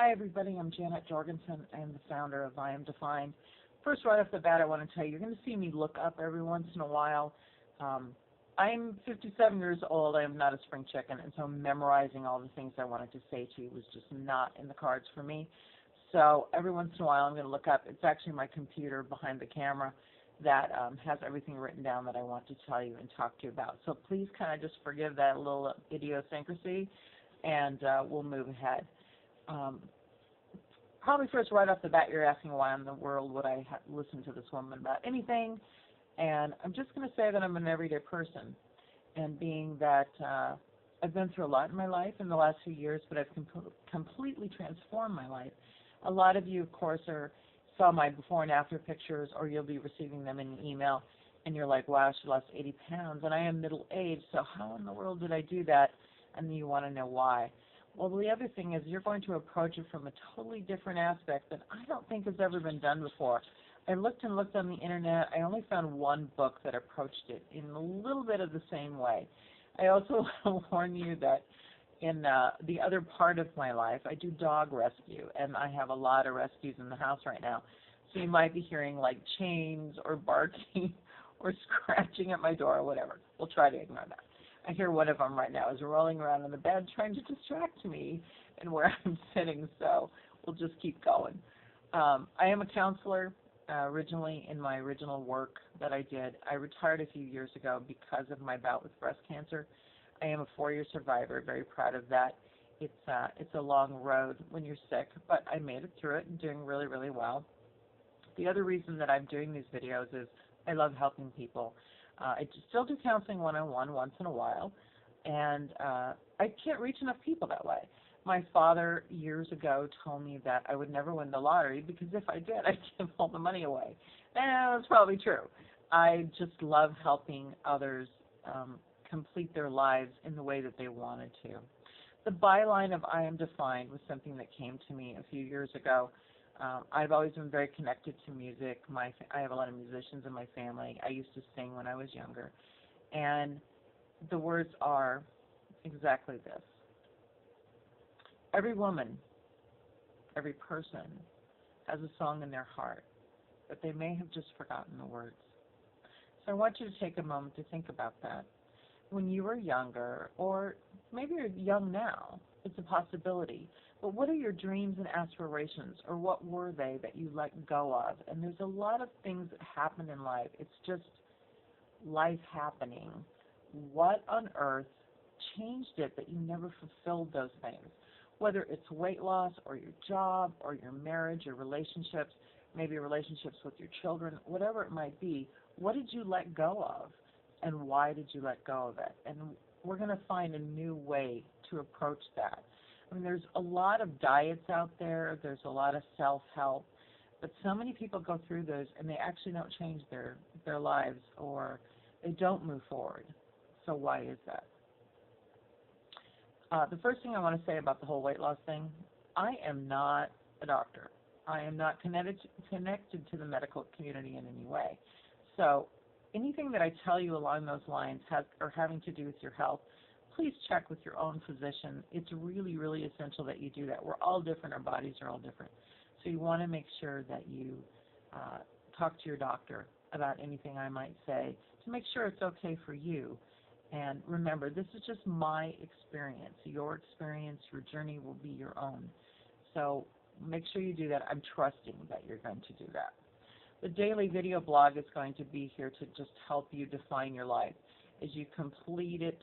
Hi, everybody. I'm Janet Jorgensen. I am the founder of I Am Defined. First, right off the bat, I want to tell you, you're going to see me look up every once in a while. I'm 57 years old. I am not a spring chicken, and so memorizing all the things I wanted to say to you was just not in the cards for me. So every once in a while, I'm going to look up. It's actually my computer behind the camera that has everything written down that I want to tell you and talk to you about. So please kind of just forgive that little idiosyncrasy, and we'll move ahead. Probably first, right off the bat, you're asking why in the world would I listen to this woman about anything, and I'm just going to say that I'm an everyday person, and being that I've been through a lot in my life in the last few years, but I've completely transformed my life. A lot of you, of course, saw my before and after pictures, or you'll be receiving them in an email, and you're like, wow, she lost 80 pounds, and I am middle-aged, so how in the world did I do that? And you want to know why. Well, the other thing is you're going to approach it from a totally different aspect that I don't think has ever been done before. I looked and looked on the internet. I only found one book that approached it in a little bit of the same way. I also want to warn you that in the other part of my life, I do dog rescue, and I have a lot of rescues in the house right now. So you might be hearing like chains or barking or scratching at my door or whatever. We'll try to ignore that. I hear one of them right now is rolling around in the bed trying to distract me and where I'm sitting, so we'll just keep going. I am a counselor originally in my original work that I did. I retired a few years ago because of my bout with breast cancer. I am a 4-year survivor, very proud of that. It's a long road when you're sick, but I made it through it and doing really, really well. The other reason that I'm doing these videos is I love helping people. I still do counseling one-on-one once in a while, and I can't reach enough people that way. My father years ago told me that I would never win the lottery because if I did, I'd give all the money away. And that's probably true. I just love helping others complete their lives in the way that they wanted to. The byline of I Am Defined was something that came to me a few years ago. I've always been very connected to music. I have a lot of musicians in my family. I used to sing when I was younger. And the words are exactly this. Every woman, every person has a song in their heart, but they may have just forgotten the words. So I want you to take a moment to think about that. When you were younger, or maybe you're young now, it's a possibility. But what are your dreams and aspirations, or what were they that you let go of? And there's a lot of things that happen in life. It's just life happening. What on earth changed it that you never fulfilled those things? Whether it's weight loss, or your job, or your marriage, or relationships, maybe relationships with your children, whatever it might be, what did you let go of? And why did you let go of it? And we're going to find a new way to approach that. I mean, there's a lot of diets out there. There's a lot of self-help. But so many people go through those, and they actually don't change their lives, or they don't move forward. So why is that? The first thing I want to say about the whole weight loss thing, I am not a doctor. I am not connected to the medical community in any way. So anything that I tell you along those lines or having to do with your health, please check with your own physician. It's really, really essential that you do that. We're all different. Our bodies are all different. So you want to make sure that you talk to your doctor about anything I might say to make sure it's okay for you. And remember, this is just my experience. Your experience, your journey will be your own. So make sure you do that. I'm trusting that you're going to do that. The daily video blog is going to be here to just help you define your life. As you complete it,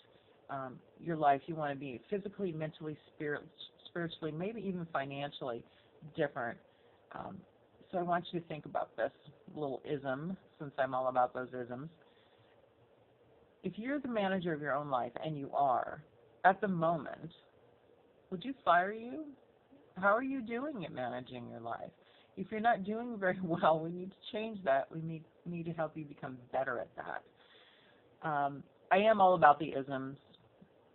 your life, you want to be physically, mentally, spiritually, maybe even financially different. So I want you to think about this little ism, since I'm all about those isms. If you're the manager of your own life, and you are, at the moment, would you fire you? How are you doing at managing your life? If you're not doing very well, we need to change that. We need to help you become better at that. I am all about the isms.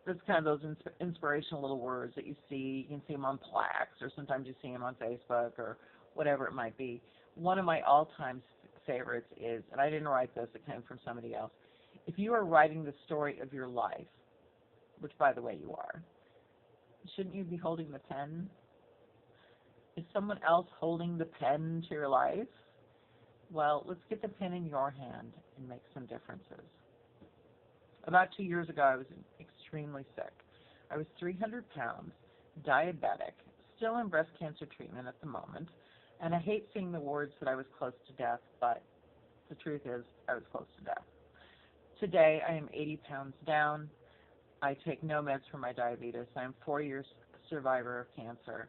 It's kind of those inspirational little words that you see. You can see them on plaques, or sometimes you see them on Facebook, or whatever it might be. One of my all-time favorites is, and I didn't write this, it came from somebody else, if you are writing the story of your life, which, by the way, you are, shouldn't you be holding the pen? Is someone else holding the pen to your life? Well, let's get the pen in your hand and make some differences. About 2 years ago, I was extremely sick. I was 300 pounds, diabetic, still in breast cancer treatment at the moment, and I hate seeing the words that I was close to death, but the truth is I was close to death. Today, I am 80 pounds down. I take no meds for my diabetes. I'm 4 years survivor of cancer.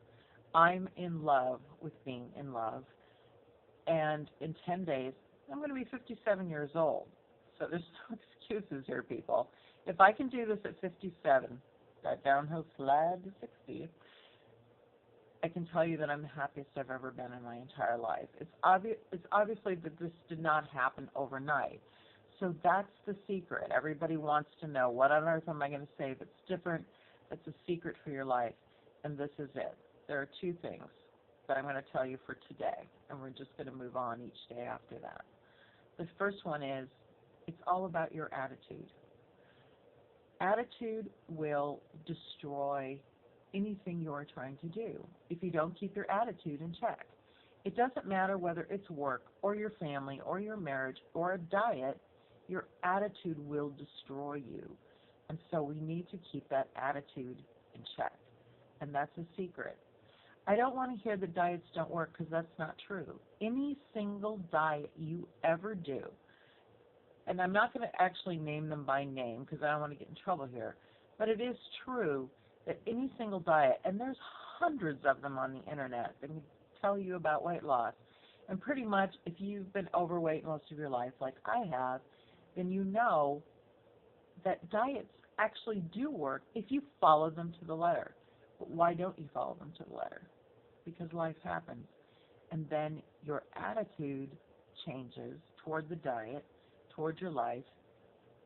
I'm in love with being in love. And in 10 days, I'm going to be 57 years old. So there's no excuses here, people. If I can do this at 57, that downhill slide to 60, I can tell you that I'm the happiest I've ever been in my entire life. It's obviously that this did not happen overnight. So that's the secret. Everybody wants to know, what on earth am I going to say that's different, that's a secret for your life? And this is it. There are 2 things that I'm going to tell you for today, and we're just going to move on each day after that. The first one is, it's all about your attitude. Attitude will destroy anything you're trying to do if you don't keep your attitude in check. It doesn't matter whether it's work or your family or your marriage or a diet, your attitude will destroy you. And so we need to keep that attitude in check. And that's a secret. I don't want to hear that diets don't work, because that's not true. Any single diet you ever do, and I'm not going to actually name them by name because I don't want to get in trouble here, but it is true that any single diet, and there's hundreds of them on the internet that can tell you about weight loss, and pretty much if you've been overweight most of your life like I have, then you know that diets actually do work if you follow them to the letter. But why don't you follow them to the letter? Because life happens. And then your attitude changes toward the diet, toward your life,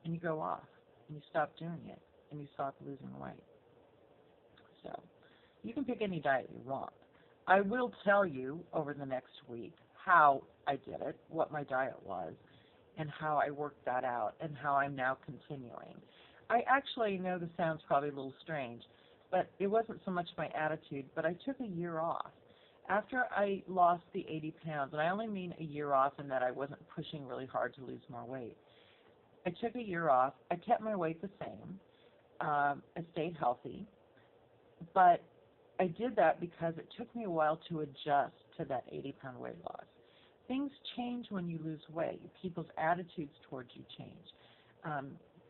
and you go off, and you stop doing it, and you stop losing weight. So you can pick any diet you want. I will tell you over the next week how I did it, what my diet was, and how I worked that out, and how I'm now continuing. I actually know this sounds probably a little strange, but it wasn't so much my attitude, but I took a year off. After I lost the 80 pounds, and I only mean a year off in that I wasn't pushing really hard to lose more weight. I took a year off. I kept my weight the same. I stayed healthy. But I did that because it took me a while to adjust to that 80-pound weight loss. Things change when you lose weight. People's attitudes towards you change.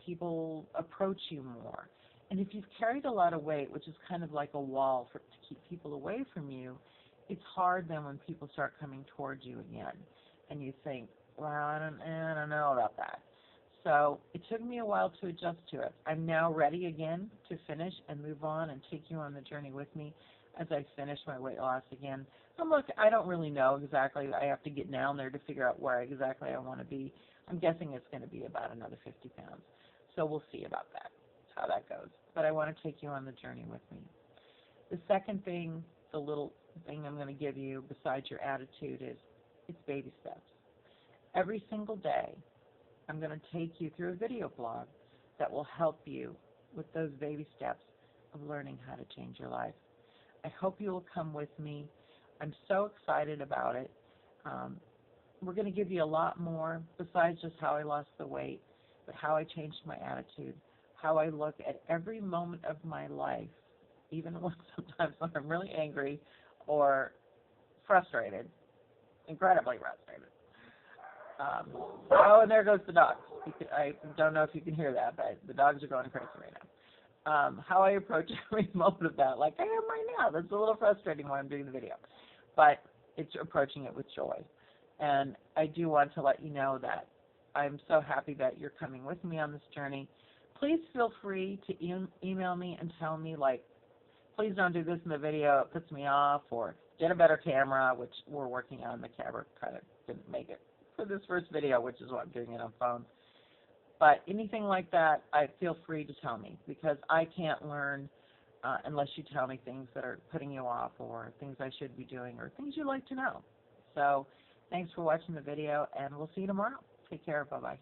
People approach you more. And if you've carried a lot of weight, which is kind of like a wall to keep people away from you, it's hard then when people start coming towards you again. And you think, well, I don't know about that. So it took me a while to adjust to it. I'm now ready again to finish and move on and take you on the journey with me as I finish my weight loss again. I don't really know exactly. I have to get down there to figure out where exactly I want to be. I'm guessing it's going to be about another 50 pounds. So we'll see about that, how that goes. But I want to take you on the journey with me. The second thing, the little thing I'm going to give you besides your attitude is, it's baby steps. Every single day, I'm going to take you through a video blog that will help you with those baby steps of learning how to change your life. I hope you will come with me. I'm so excited about it. We're going to give you a lot more besides just how I lost the weight, but how I changed my attitude, how I look at every moment of my life, even sometimes when I'm really angry or frustrated, incredibly frustrated. And there goes the dogs. I don't know if you can hear that, but the dogs are going crazy right now. How I approach every moment of that, like I am right now. That's a little frustrating when I'm doing the video, but it's approaching it with joy. And I do want to let you know that I'm so happy that you're coming with me on this journey. Please feel free to email me and tell me, like, please don't do this in the video, it puts me off, or get a better camera, which we're working on. The camera kind of didn't make it for this first video, which is why I'm doing it on phone. But anything like that, I feel free to tell me, because I can't learn unless you tell me things that are putting you off, or things I should be doing, or things you'd like to know. So thanks for watching the video, and we'll see you tomorrow. Take care. Bye-bye.